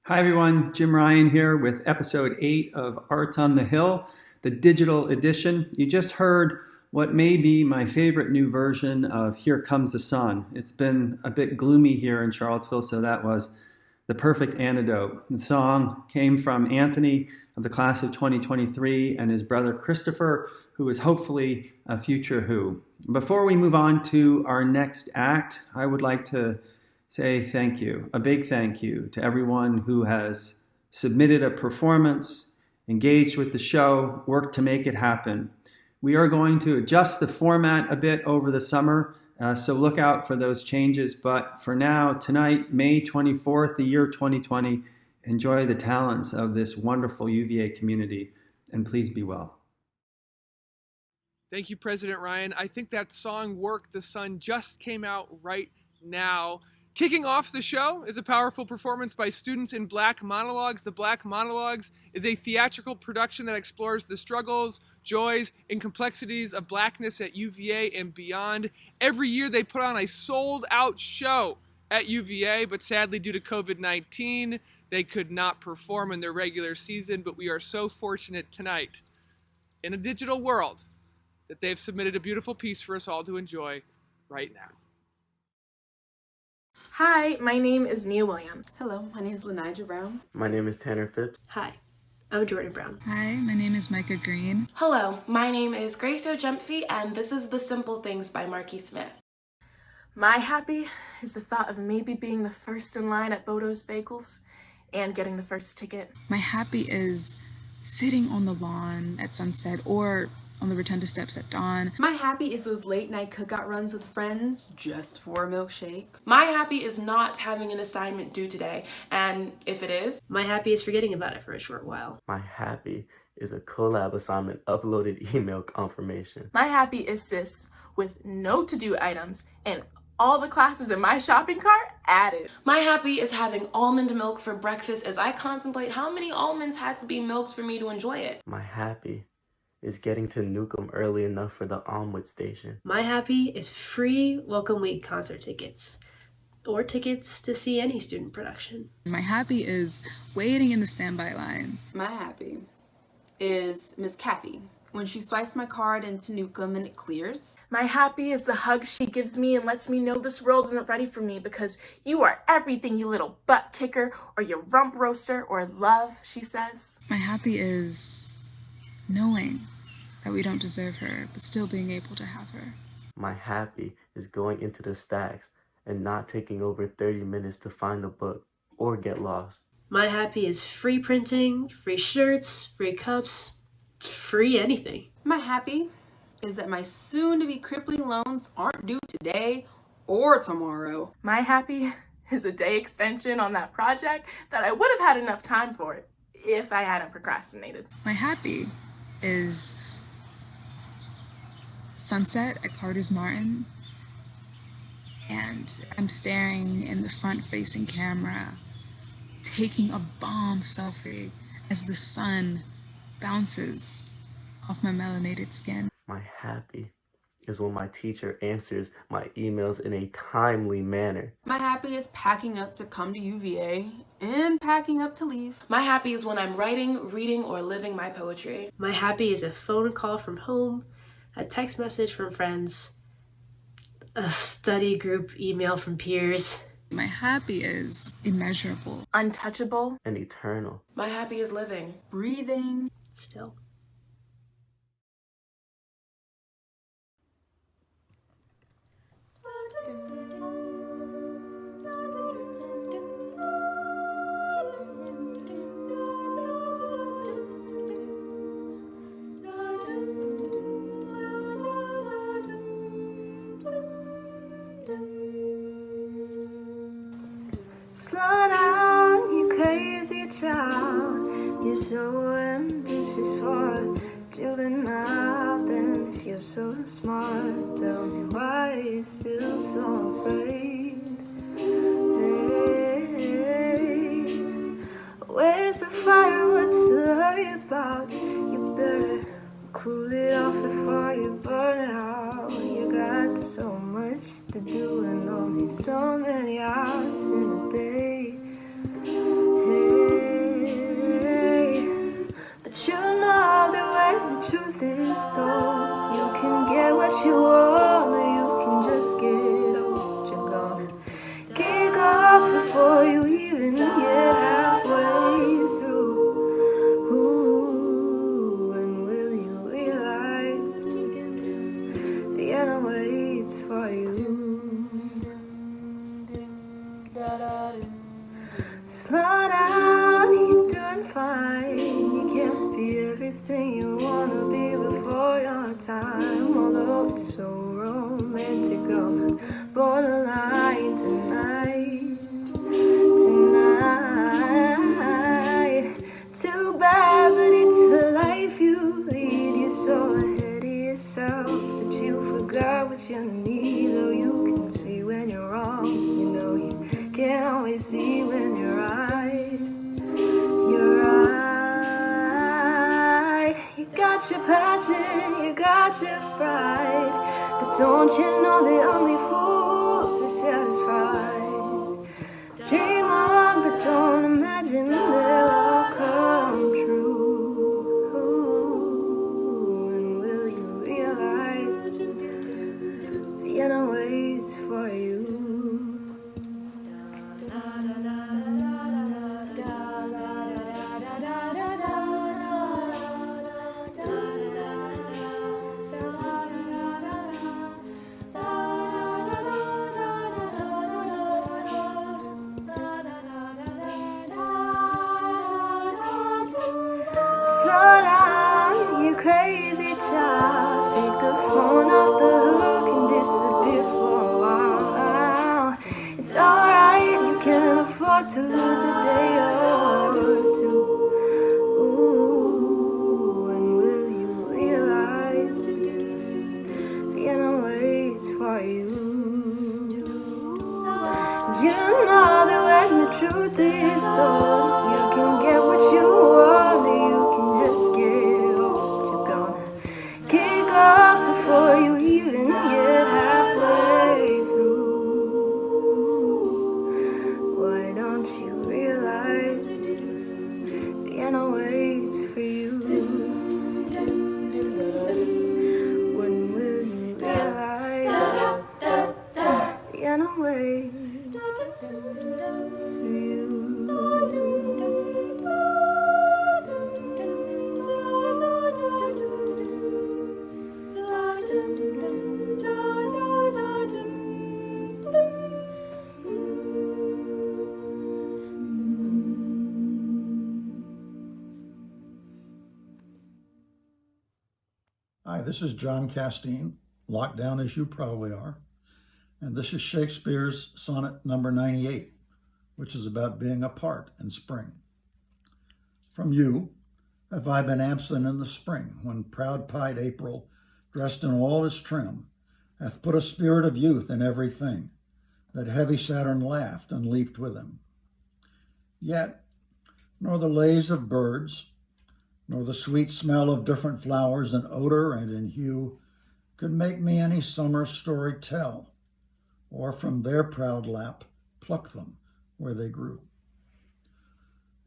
Hi everyone, Jim Ryan here with episode 8 of Art on the Hill, the digital edition. You just heard what may be my favorite new version of Here Comes the Sun. It's been a bit gloomy here in Charlottesville, so that was the perfect antidote. The song came from Anthony of the class of 2023 and his brother Christopher, who is hopefully a future Who. Before we move on to our next act, I would like to say thank you, a big thank you to everyone who has submitted a performance, engaged with the show, worked to make it happen. We are going to adjust the format a bit over the summer, so look out for those changes. But for now, tonight, May 24th, the year 2020, enjoy the talents of this wonderful UVA community, and please be well. Thank you, President Ryan. I think that song, Work the Sun, just came out right now. Kicking off the show is a powerful performance by students in Black Monologues. The Black Monologues is a theatrical production that explores the struggles, joys, and complexities of Blackness at UVA and beyond. Every year they put on a sold-out show at UVA, but sadly due to COVID-19, they could not perform in their regular season, but we are so fortunate tonight in a digital world that they've submitted a beautiful piece for us all to enjoy right now. Hi, my name is Nia Williams. Hello, my name is Lenija Brown. My name is Tanner Phipps. Hi, I'm Jordan Brown. Hi, my name is Micah Green. Hello, my name is Grace O'Jumphy, and this is The Simple Things by Marky Smith. My happy is the thought of maybe being the first in line at Bodo's Bagels and getting the first ticket. My happy is sitting on the lawn at sunset or on the rotunda steps at dawn. My happy is those late night cookout runs with friends just for a milkshake. My happy is not having an assignment due today, and if it is, My happy is forgetting about it for a short while. My happy is a collab assignment uploaded email confirmation. My happy is sis with no to-do items and all the classes in my shopping cart added. my happy is having almond milk for breakfast as I contemplate how many almonds had to be milked for me to enjoy it. My happy is getting to Newcomb early enough for the Onward station. My happy is free Welcome Week concert tickets or tickets to see any student production. My happy is waiting in the standby line. My happy is Miss Kathy when she swipes my card into Newcomb and it clears. My happy is the hug she gives me and lets me know this world isn't ready for me because you are everything, you little butt kicker, or you rump roaster, or love, she says. My happy is knowing that we don't deserve her, but still being able to have her. My happy is going into the stacks and not taking over 30 minutes to find a book or get lost. My happy is free printing, free shirts, free cups, free anything. My happy is that my soon-to-be crippling loans aren't due today or tomorrow. My happy is a day extension on that project that I would have had enough time for it if I hadn't procrastinated. My happy is sunset at Carter's Martin, and I'm staring in the front-facing camera, taking a bomb selfie as the sun bounces off my melanated skin. My happy is when my teacher answers my emails in a timely manner. My happy is packing up to come to UVA and packing up to leave. My happy is when I'm writing, reading, or living my poetry. My happy is a phone call from home, a text message from friends, a study group email from peers. My happy is immeasurable, Untouchable. And eternal. My happy is living. Breathing. Still. Slow down, you crazy child. You're so ambitious for children mouth and feel so smart. Tell me why you're still so afraid. Hey, where's the fire? What's the hurry about? You better cool it off before you burn out. You got so much to do and only so many hours in a day. Hey, you want, or you can just get what you're gonna kick off before you even get halfway through. Ooh, and will you realize the end waits for you? Slow down, you're doing fine. You can't be everything you wanna be before your time. Although it's so romantic on the borderline tonight. Too bad, but it's the life you lead. You're so ahead of yourself that you forgot what you need. Though you can see when you're wrong, you know you can't always see when you're right. You're right. You got your passion, you got your pride, but don't you know the only fools are satisfied? Dream on, but don't imagine they'll all come true. And will you realize the end waits for you? Slow down, you crazy child. Take the phone off the hook and disappear for a while. It's alright, you can afford to lose a day or two. Ooh, and will you realize the end waits for you? You know that when the truth is told, you can get what you want, or you can just get what you're gonna kick off before you even get halfway through. Why don't you realize the end waits for you? When will you realize the end waits for you? Hi, this is John Castine, locked down as you probably are, and this is Shakespeare's sonnet number 98, which is about being apart in spring. From you have I been absent in the spring, when proud-pied April, dressed in all his trim, hath put a spirit of youth in everything, that heavy Saturn laughed and leaped with him. Yet, nor the lays of birds, nor the sweet smell of different flowers in odor and in hue could make me any summer story tell, or from their proud lap pluck them where they grew.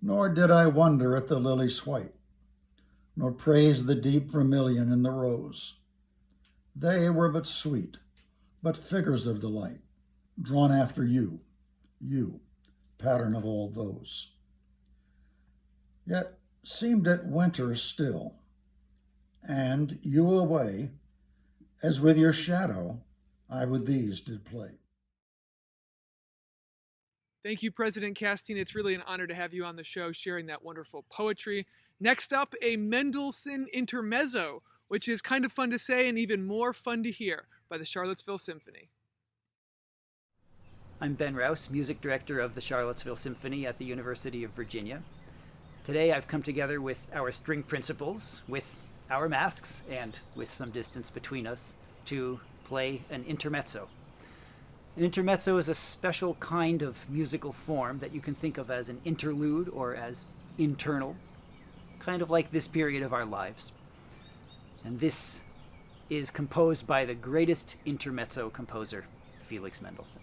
Nor did I wonder at the lily's white, nor praise the deep vermilion in the rose. They were but sweet, but figures of delight, drawn after you, pattern of all those. Yet seemed it winter still, and you away, as with your shadow I with these did play. Thank you, President Castine. It's really an honor to have you on the show sharing that wonderful poetry. Next up, a Mendelssohn Intermezzo, which is kind of fun to say and even more fun to hear, by the Charlottesville Symphony. I'm Ben Rouse, music director of the Charlottesville Symphony at the University of Virginia. Today I've come together with our string principals, with our masks, and with some distance between us, to play an intermezzo. An intermezzo is a special kind of musical form that you can think of as an interlude or as internal, kind of like this period of our lives. And this is composed by the greatest intermezzo composer, Felix Mendelssohn.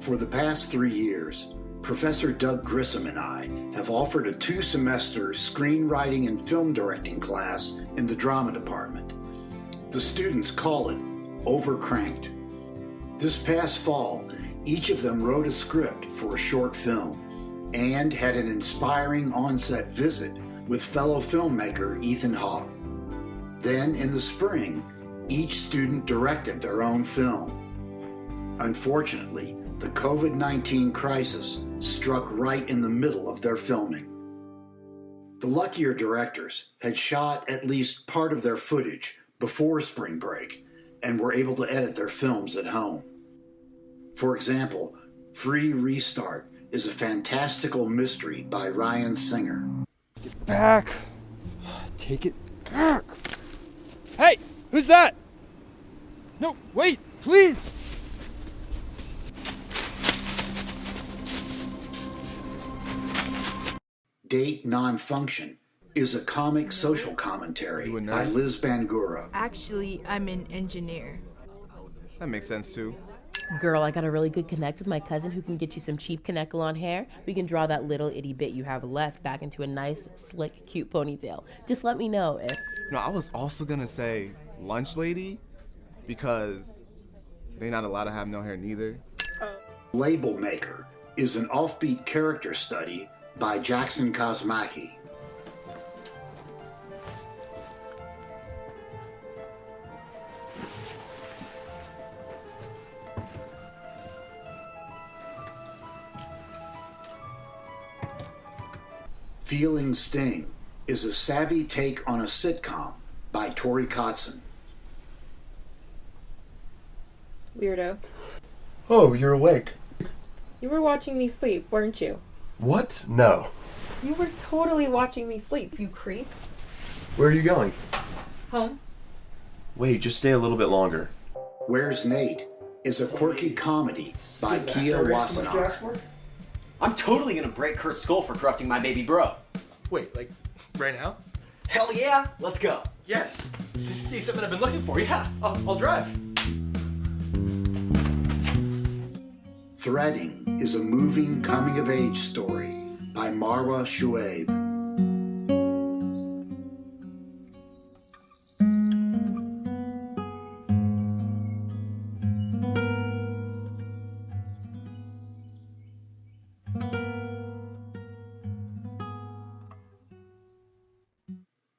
For the past 3 years, Professor Doug Grissom and I have offered a 2-semester screenwriting and film directing class in the drama department. The students call it Overcranked. This past fall, each of them wrote a script for a short film and had an inspiring on-set visit with fellow filmmaker Ethan Hawke. Then, in the spring, each student directed their own film. Unfortunately, the COVID-19 crisis struck right in the middle of their filming. The luckier directors had shot at least part of their footage before spring break and were able to edit their films at home. For example, Free Restart is a fantastical mystery by Ryan Singer. Get back! Take it back! Hey! Who's that? No, wait, please! Date Non-Function is a comic social commentary by Liz Bangura. Actually, I'm an engineer. That makes sense too. Girl, I got a really good connect with my cousin who can get you some cheap Connect-A-Lawn hair. We can draw that little itty bit you have left back into a nice, slick, cute ponytail. Just let me know if... No, I was also gonna say lunch lady, because they not allowed to have no hair neither. Label Maker is an offbeat character study by Jackson Kosmaki. Feeling Sting is a savvy take on a sitcom by Tori Kotzen. Weirdo. Oh, you're awake. You were watching me sleep, weren't you? What? No. You were totally watching me sleep, you creep. Where are you going? Home. Wait, just stay a little bit longer. Where's Nate is a quirky comedy by Kia Wassenaar. I'm totally gonna break Kurt's skull for corrupting my baby bro. Wait, like, right now? Hell yeah, let's go. Yes. This is something I've been looking for, yeah. I'll drive. Threading is a moving coming-of-age story by Marwa Shuaib.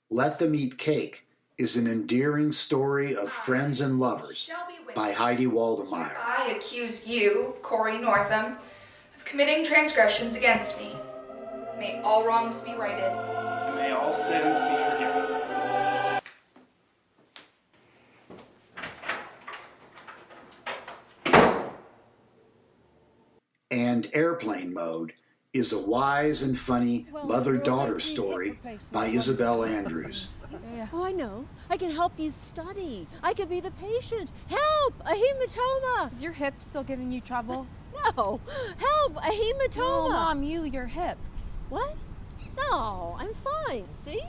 Let Them Eat Cake is an endearing story of friends and lovers by Heidi Waldemeier. I accuse you, Corey Northam, of committing transgressions against me. May all wrongs be righted. And may all sins be forgiven. And Airplane Mode is a wise and funny mother-daughter story by Isabel Andrews. Oh, I know. I can help you study. I could be the patient. Help! A hematoma! Is your hip still giving you trouble? No! Help! A hematoma! No, Mom, your hip. What? No, I'm fine. See?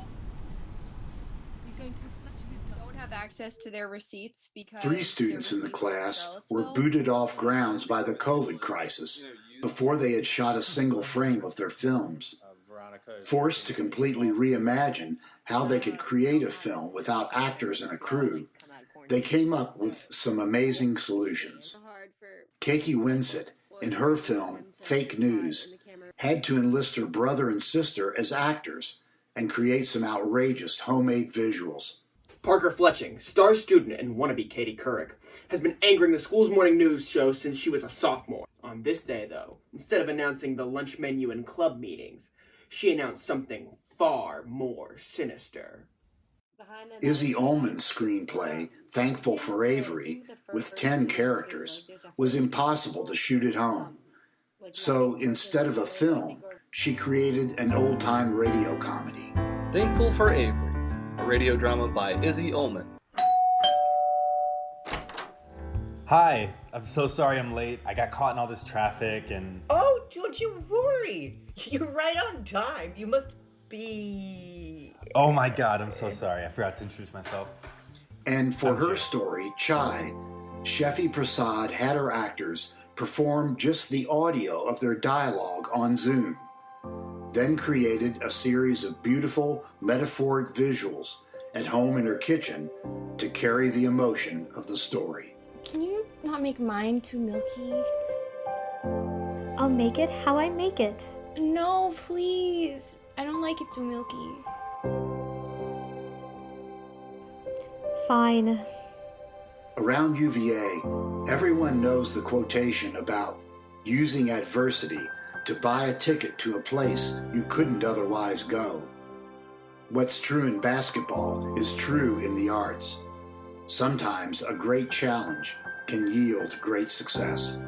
You're going through such a good time. Don't have access to their receipts because 3 students in the class were booted off grounds by the COVID crisis before they had shot a single frame of their films. Forced to completely reimagine how they could create a film without actors and a crew, they came up with some amazing solutions. Keiki Winsett, in her film Fake News, had to enlist her brother and sister as actors and create some outrageous homemade visuals. Parker Fletching, star student and wannabe Katie Couric, has been anchoring the school's morning news show since she was a sophomore. On this day, though, instead of announcing the lunch menu and club meetings, she announced something far more sinister. Izzy Ullman's screenplay, Thankful for Avery, with 10 characters, was impossible to shoot at home. So instead of a film, she created an old-time radio comedy. Thankful for Avery, a radio drama by Izzy Ullman. Hi, I'm so sorry I'm late. I got caught in all this traffic and... Oh, don't you worry. You're right on time. You must be... Oh my God, I'm so sorry. I forgot to introduce myself. And for her story, Chai, Sheffy Prasad had her actors performed just the audio of their dialogue on Zoom, then created a series of beautiful metaphoric visuals at home in her kitchen to carry the emotion of the story. Can you not make mine too milky? I'll make it how I make it. No, please. I don't like it too milky. Fine. Around UVA, everyone knows the quotation about using adversity to buy a ticket to a place you couldn't otherwise go. What's true in basketball is true in the arts. Sometimes a great challenge can yield great success.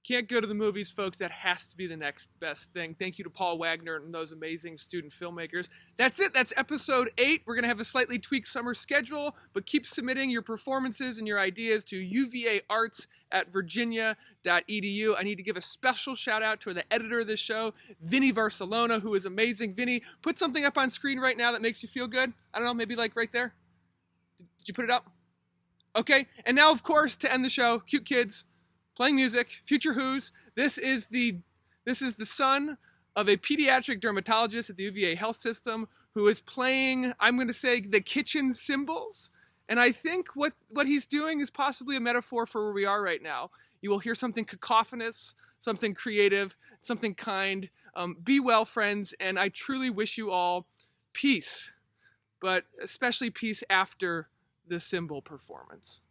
Can't go to the movies, folks. That has to be the next best thing. Thank you to Paul Wagner and those amazing student filmmakers. That's it. That's episode 8. We're going to have a slightly tweaked summer schedule, but keep submitting your performances and your ideas to uvaarts@virginia.edu. I need to give a special shout out to the editor of this show, Vinny Barcelona, who is amazing. Vinny, put something up on screen right now that makes you feel good. I don't know, maybe like right there. Did you put it up? Okay. And now, of course, to end the show, cute kids playing music, Future Who's. This is the son of a pediatric dermatologist at the UVA Health System who is playing, I'm going to say, the kitchen cymbals. And I think what he's doing is possibly a metaphor for where we are right now. You will hear something cacophonous, something creative, something kind. Be well, friends, and I truly wish you all peace, but especially peace after the cymbal performance.